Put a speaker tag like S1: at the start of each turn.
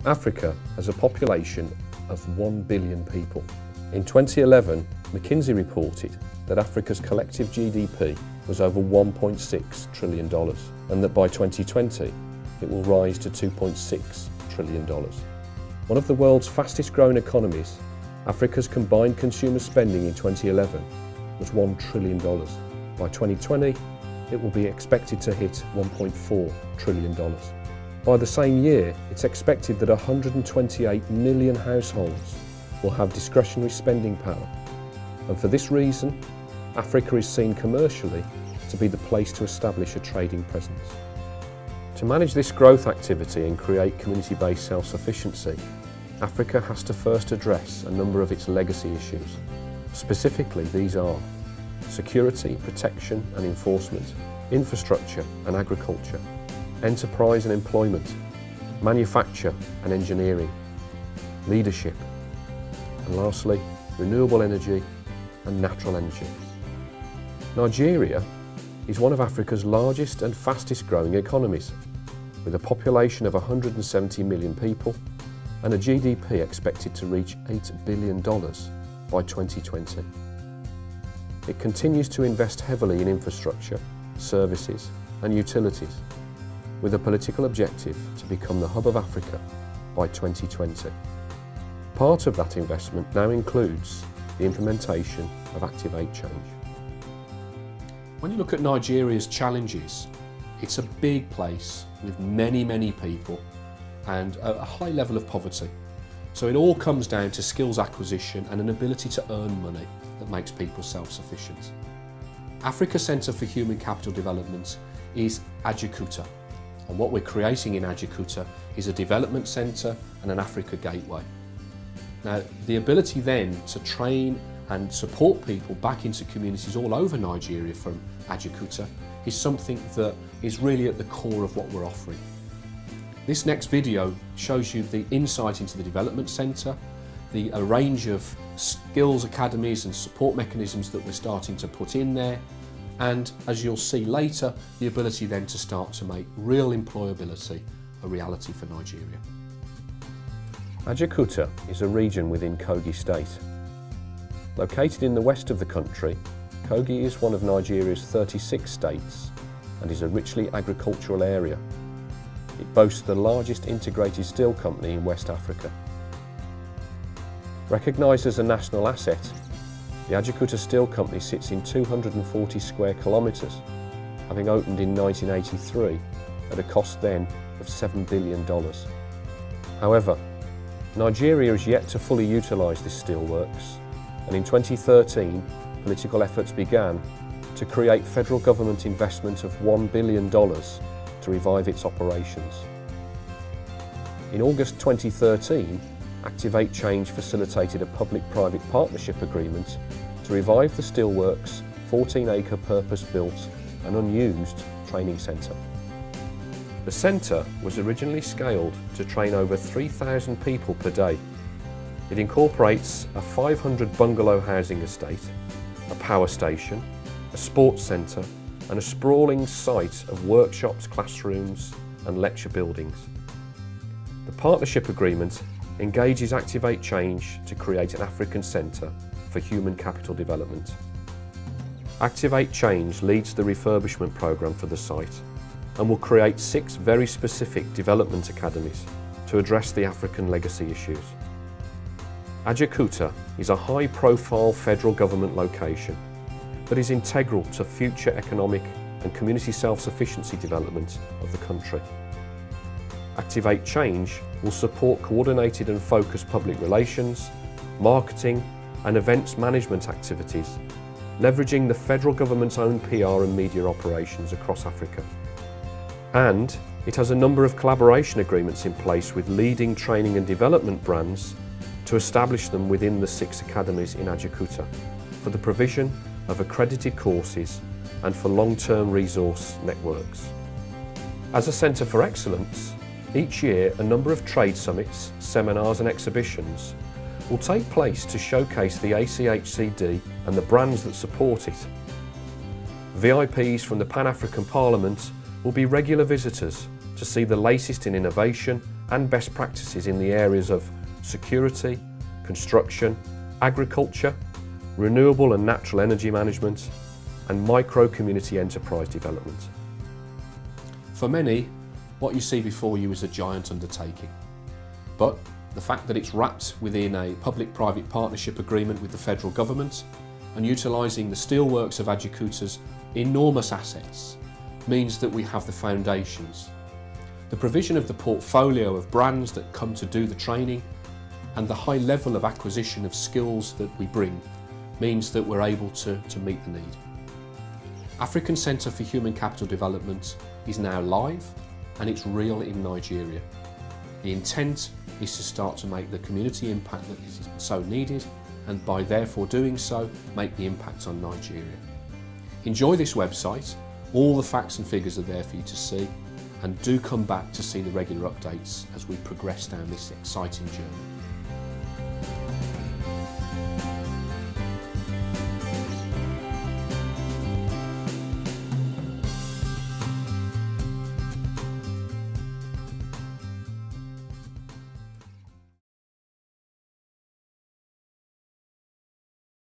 S1: Africa has a population of 1 billion people. In 2011, McKinsey reported that Africa's collective GDP was over $1.6 trillion and that by 2020 it will rise to $2.6 trillion. One of the world's fastest growing economies, Africa's combined consumer spending in 2011 was $1 trillion. By 2020, it will be expected to hit $1.4 trillion. By the same year, it's expected that 128 million households will have discretionary spending power. And for this reason, Africa is seen commercially to be the place to establish a trading presence. To manage this growth activity and create community-based self-sufficiency, Africa has to first address a number of its legacy issues. Specifically, these are security, protection and enforcement, infrastructure and agriculture, enterprise and employment, manufacture and engineering, leadership, and lastly, renewable energy and natural energy. Nigeria is one of Africa's largest and fastest growing economies, with a population of 170 million people and a GDP expected to reach $8 billion by 2020. It continues to invest heavily in infrastructure, services and utilities, with a political objective to become the hub of Africa by 2020. Part of that investment now includes the implementation of Activate Change.
S2: When you look at Nigeria's challenges, it's a big place with many people and a high level of poverty. So it all comes down to skills acquisition and an ability to earn money that makes people self-sufficient. Africa Centre for Human Capital Development is Ajaokuta, and what we're creating in Ajaokuta is a development centre and an Africa gateway. Now, the ability then to train and support people back into communities all over Nigeria from Ajaokuta is something that is really at the core of what we're offering. This next video shows you the insight into the development centre, a range of skills academies and support mechanisms that we're starting to put in there, and as you'll see later, the ability then to start to make real employability a reality for Nigeria.
S1: Ajaokuta is a region within Kogi State. Located in the west of the country, Kogi is one of Nigeria's 36 states and is a richly agricultural area. It boasts the largest integrated steel company in West Africa. Recognised as a national asset, the Ajaokuta Steel Company sits in 240 square kilometres, having opened in 1983 at a cost then of $7 billion. However, Nigeria has yet to fully utilise this steelworks, and in 2013 political efforts began to create federal government investment of $1 billion to revive its operations. In August 2013, Activate Change facilitated a public-private partnership agreement to revive the steelworks' 14-acre purpose-built and unused training centre. The centre was originally scaled to train over 3,000 people per day. It incorporates a 500 bungalow housing estate, a power station, a sports centre and a sprawling site of workshops, classrooms and lecture buildings. The partnership agreement engages Activate Change to create an African Centre for Human Capital Development. Activate Change leads the refurbishment programme for the site and will create 6 very specific development academies to address the African legacy issues. Ajaokuta is a high-profile federal government location that is integral to future economic and community self-sufficiency development of the country. Activate Change will support coordinated and focused public relations, marketing and events management activities, leveraging the federal government's own PR and media operations across Africa. And it has a number of collaboration agreements in place with leading training and development brands to establish them within the 6 academies in Ajaokuta for the provision of accredited courses and for long-term resource networks. As a Centre for Excellence, each year a number of trade summits, seminars and exhibitions will take place to showcase the ACHCD and the brands that support it. VIPs from the Pan-African Parliament will be regular visitors to see the latest in innovation and best practices in the areas of security, construction, agriculture, renewable and natural energy management, and micro-community enterprise development.
S2: For many, what you see before you is a giant undertaking. But the fact that it's wrapped within a public-private partnership agreement with the federal government and utilising the steelworks of Ajacuta's enormous assets means that we have the foundations. The provision of the portfolio of brands that come to do the training and the high level of acquisition of skills that we bring means that we're able to meet the need. African Centre for Human Capital Development is now live and it's real in Nigeria. The intent is to start to make the community impact that is so needed and by therefore doing so, make the impact on Nigeria. Enjoy this website, all the facts and figures are there for you to see, and do come back to see the regular updates as we progress down this exciting journey.